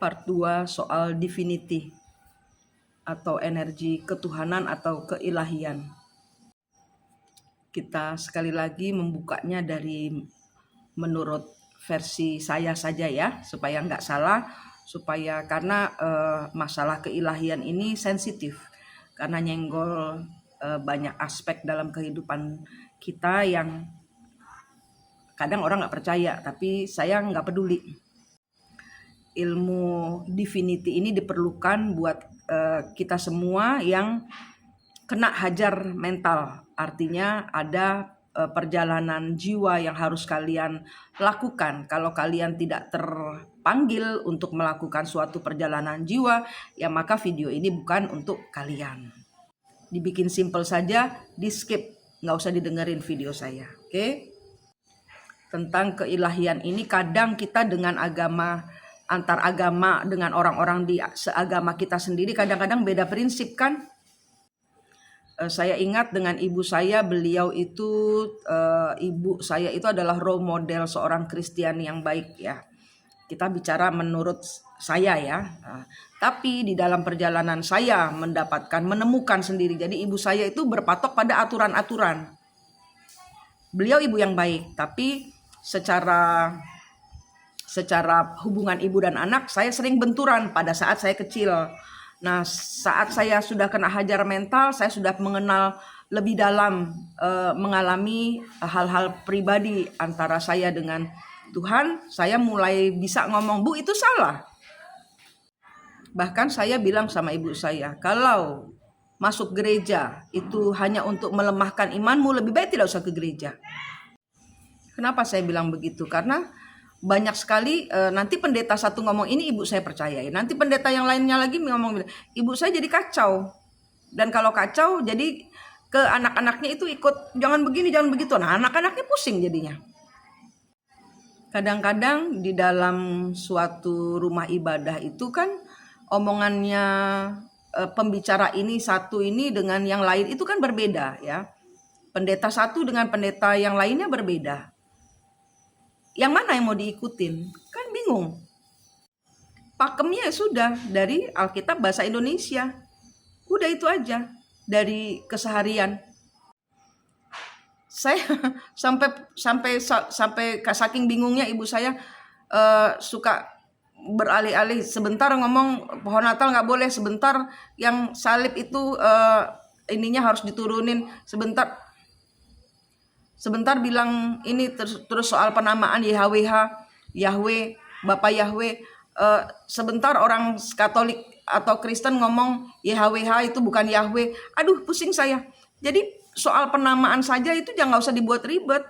part 2 soal divinity atau energi ketuhanan atau keilahian. Kita sekali lagi membukanya dari menurut versi saya saja ya, supaya nggak salah, karena masalah keilahian ini sensitif, karena nyenggol banyak aspek dalam kehidupan kita yang kadang orang nggak percaya, tapi saya nggak peduli. Ilmu divinity ini diperlukan buat kita semua yang kena hajar mental. Artinya ada perjalanan jiwa yang harus kalian lakukan. Kalau kalian tidak terpanggil untuk melakukan suatu perjalanan jiwa, ya maka video ini bukan untuk kalian. Dibikin simple saja, di skip, nggak usah didengerin video saya, oke? Tentang keilahian ini kadang kita dengan antar agama dengan orang-orang di seagama kita sendiri kadang-kadang beda prinsip kan. Saya ingat dengan ibu saya, beliau itu ibu saya itu adalah role model seorang Kristen yang baik ya. Kita bicara menurut saya ya. Tapi di dalam perjalanan saya menemukan sendiri. Jadi ibu saya itu berpatok pada aturan-aturan. Beliau ibu yang baik, tapi secara hubungan ibu dan anak saya sering benturan pada saat saya kecil. Nah, saat saya sudah kena hajar mental, saya sudah mengenal lebih dalam, mengalami hal-hal pribadi antara saya dengan Tuhan. Saya mulai bisa ngomong, "Bu, itu salah." Bahkan saya bilang sama ibu saya, kalau masuk gereja itu hanya untuk melemahkan imanmu, lebih baik tidak usah ke gereja. Kenapa saya bilang begitu? Karena banyak sekali nanti pendeta satu ngomong ini ibu saya percayai, nanti pendeta yang lainnya lagi ngomong, ibu saya jadi kacau. Dan kalau kacau jadi ke anak-anaknya itu ikut, jangan begini jangan begitu. Nah, anak-anaknya pusing jadinya. Kadang-kadang di dalam suatu rumah ibadah itu kan omongannya pembicara ini satu ini dengan yang lain itu kan berbeda ya. Pendeta satu dengan pendeta yang lainnya berbeda. Yang mana yang mau diikutin? Kan bingung. Pakemnya sudah dari Alkitab bahasa Indonesia. Udah itu aja dari keseharian. Saya sampai saking bingungnya ibu saya suka beralih-alih. Sebentar ngomong pohon Natal nggak boleh, sebentar yang salib itu ininya harus diturunin, sebentar bilang ini terus soal penamaan Yahweh, Bapak Yahweh. Sebentar orang Katolik atau Kristen ngomong YHWH itu bukan Yahweh. Aduh, pusing saya. Jadi soal penamaan saja itu jangan usah dibuat ribet.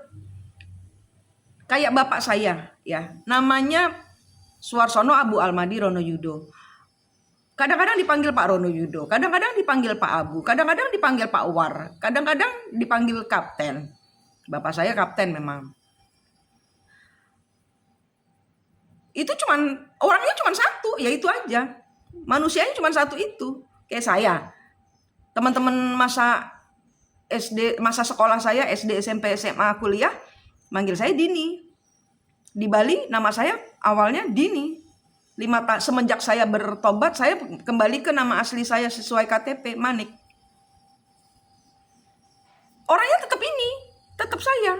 Kayak bapak saya ya, namanya Suarsono Abu Almadi Ronoyudo. Kadang-kadang dipanggil Pak Ronoyudo, kadang-kadang dipanggil Pak Abu, kadang-kadang dipanggil Pak War, kadang-kadang dipanggil Kapten. Bapak saya kapten memang. Itu orangnya cuma satu, ya itu aja. Manusianya cuma satu itu. Kayak saya. Teman-teman masa sekolah saya, SD, SMP, SMA, kuliah, manggil saya Dini. Di Bali nama saya awalnya Dini. Semenjak saya bertobat, saya kembali ke nama asli saya sesuai KTP, Manik. Orangnya tetap saya.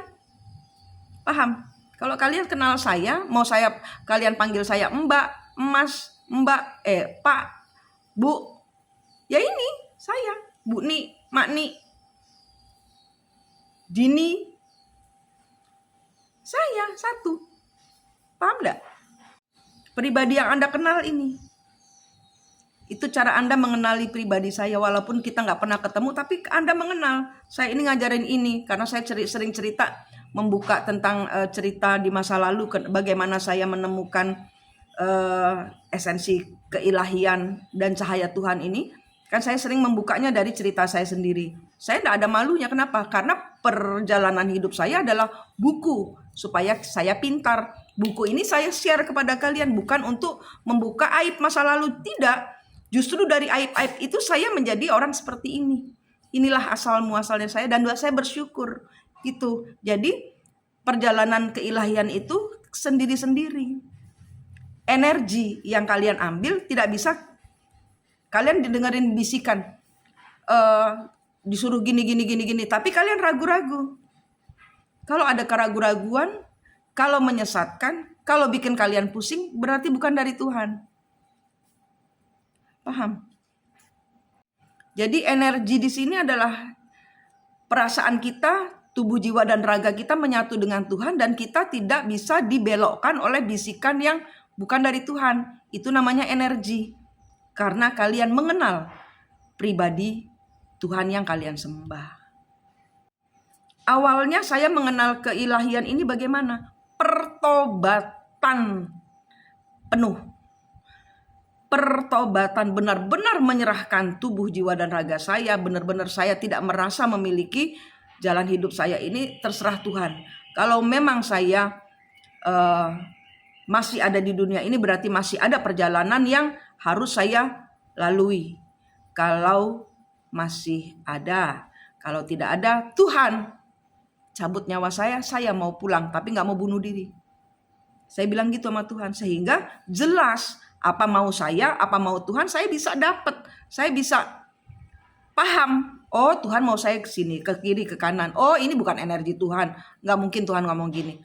Paham? Kalau kalian kenal saya, mau kalian panggil saya Mbak, Mas, Mbak, Pak, Bu. Ya ini saya, Bu Ni, Mak Ni, Dini. Saya satu. Paham enggak? Pribadi yang Anda kenal ini. Itu cara Anda mengenali pribadi saya, walaupun kita nggak pernah ketemu, tapi Anda mengenal. Saya ini ngajarin ini karena saya sering cerita, membuka tentang cerita di masa lalu, bagaimana saya menemukan esensi keilahian dan cahaya Tuhan ini. Kan saya sering membukanya dari cerita saya sendiri. Saya tidak ada malunya. Kenapa? Karena perjalanan hidup saya adalah buku, supaya saya pintar. Buku ini saya share kepada kalian, bukan untuk membuka aib masa lalu, tidak. Justru dari aib-aib itu saya menjadi orang seperti ini. Inilah asal muasalnya saya, dan saya bersyukur gitu. Jadi perjalanan keilahian itu sendiri-sendiri. energi yang kalian ambil tidak bisa kalian didengerin bisikan, disuruh gini, tapi kalian ragu-ragu. Kalau ada keraguan-raguan, kalau menyesatkan, kalau bikin kalian pusing, berarti bukan dari Tuhan. Paham? Jadi energi di sini adalah perasaan kita, tubuh, jiwa, dan raga kita menyatu dengan Tuhan, dan kita tidak bisa dibelokkan oleh bisikan yang bukan dari Tuhan. Itu namanya energi. Karena kalian mengenal pribadi Tuhan yang kalian sembah. Awalnya saya mengenal keilahian ini bagaimana? Pertobatan penuh. Pertobatan, benar-benar menyerahkan tubuh, jiwa, dan raga saya. Benar-benar saya tidak merasa memiliki jalan hidup saya ini, terserah Tuhan. Kalau memang saya masih ada di dunia ini, berarti masih ada perjalanan yang harus saya lalui. Kalau masih ada, kalau tidak ada, Tuhan cabut nyawa saya mau pulang, tapi gak mau bunuh diri. Saya bilang gitu sama Tuhan, sehingga jelas apa mau saya, apa mau Tuhan, saya bisa dapat. Saya bisa paham, oh Tuhan mau saya ke sini, ke kiri, ke kanan. Oh ini bukan energi Tuhan, gak mungkin Tuhan ngomong gini.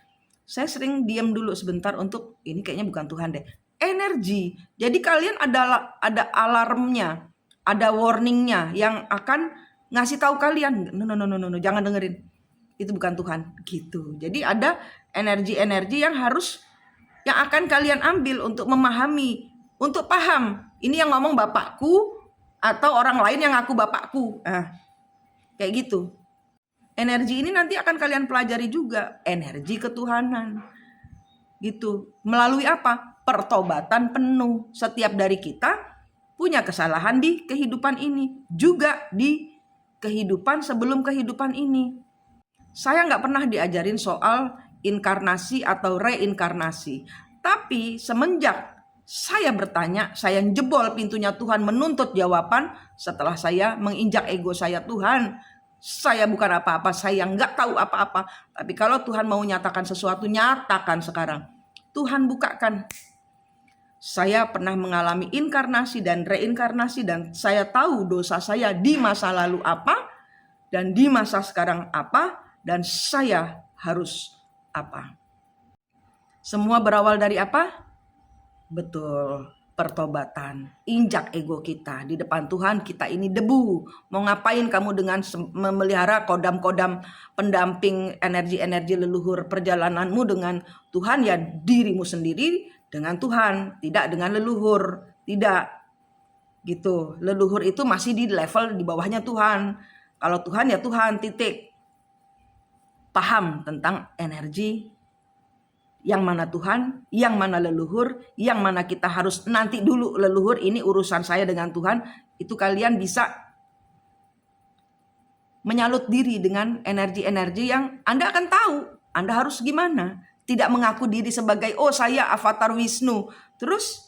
Saya sering diam dulu sebentar untuk, ini kayaknya bukan Tuhan deh. Energi, jadi kalian ada alarmnya, ada warningnya yang akan ngasih tahu kalian, no, jangan dengerin. Itu bukan Tuhan gitu. Jadi ada energi-energi yang akan kalian ambil untuk memahami, untuk paham. Ini yang ngomong bapakku atau orang lain yang ngaku bapakku. Kayak gitu. Energi ini nanti akan kalian pelajari juga, energi ketuhanan. Gitu. Melalui apa? Pertobatan penuh. Setiap dari kita punya kesalahan di kehidupan ini, juga di kehidupan sebelum kehidupan ini. Saya nggak pernah diajarin soal inkarnasi atau reinkarnasi. Tapi semenjak saya bertanya, saya jebol pintunya Tuhan, menuntut jawaban. Setelah saya menginjak ego saya, Tuhan, saya bukan apa-apa, saya nggak tahu apa-apa. Tapi kalau Tuhan mau nyatakan sesuatu, nyatakan sekarang. Tuhan bukakan. Saya pernah mengalami inkarnasi dan reinkarnasi, dan saya tahu dosa saya di masa lalu apa, dan di masa sekarang apa, dan saya harus apa. Semua berawal dari apa? Betul, pertobatan. Injak ego kita di depan Tuhan. Kita ini debu. Mau ngapain kamu dengan memelihara kodam-kodam pendamping energi-energi leluhur? Perjalananmu dengan Tuhan ya dirimu sendiri dengan Tuhan, tidak dengan leluhur. Tidak gitu. Leluhur itu masih di level di bawahnya Tuhan. Kalau Tuhan ya Tuhan, titik. Paham tentang energi, yang mana Tuhan, yang mana leluhur, yang mana kita harus nanti dulu leluhur, ini urusan saya dengan Tuhan. Itu kalian bisa menyalut diri dengan energi-energi yang Anda akan tahu Anda harus gimana. Tidak mengaku diri sebagai, oh saya avatar Wisnu, terus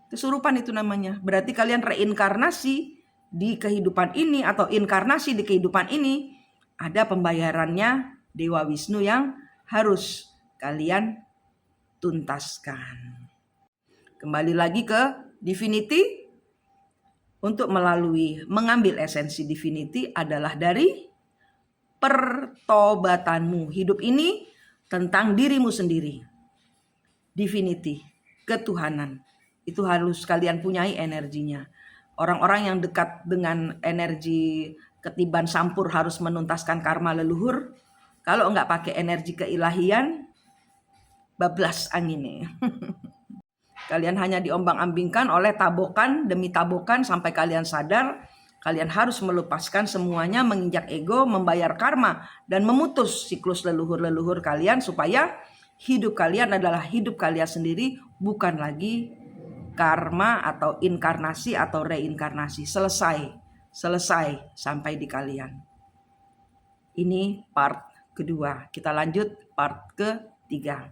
kesurupan itu namanya. Berarti kalian reinkarnasi di kehidupan ini, atau inkarnasi di kehidupan ini. Ada pembayarannya Dewa Wisnu yang harus kalian tuntaskan. Kembali lagi ke Divinity. Untuk mengambil esensi Divinity adalah dari pertobatanmu. Hidup ini tentang dirimu sendiri. Divinity, ketuhanan. Itu harus kalian punyai energinya. Orang-orang yang dekat dengan energi ketiban sampur harus menuntaskan karma leluhur. Kalau enggak pakai energi keilahian, bablas anginnya. Kalian hanya diombang-ambingkan oleh tabokan demi tabokan sampai kalian sadar. Kalian harus melepaskan semuanya, menginjak ego, membayar karma, dan memutus siklus leluhur-leluhur kalian supaya hidup kalian adalah hidup kalian sendiri, bukan lagi karma atau inkarnasi atau reinkarnasi. Selesai sampai di kalian. Ini part kedua. Kita lanjut part ketiga.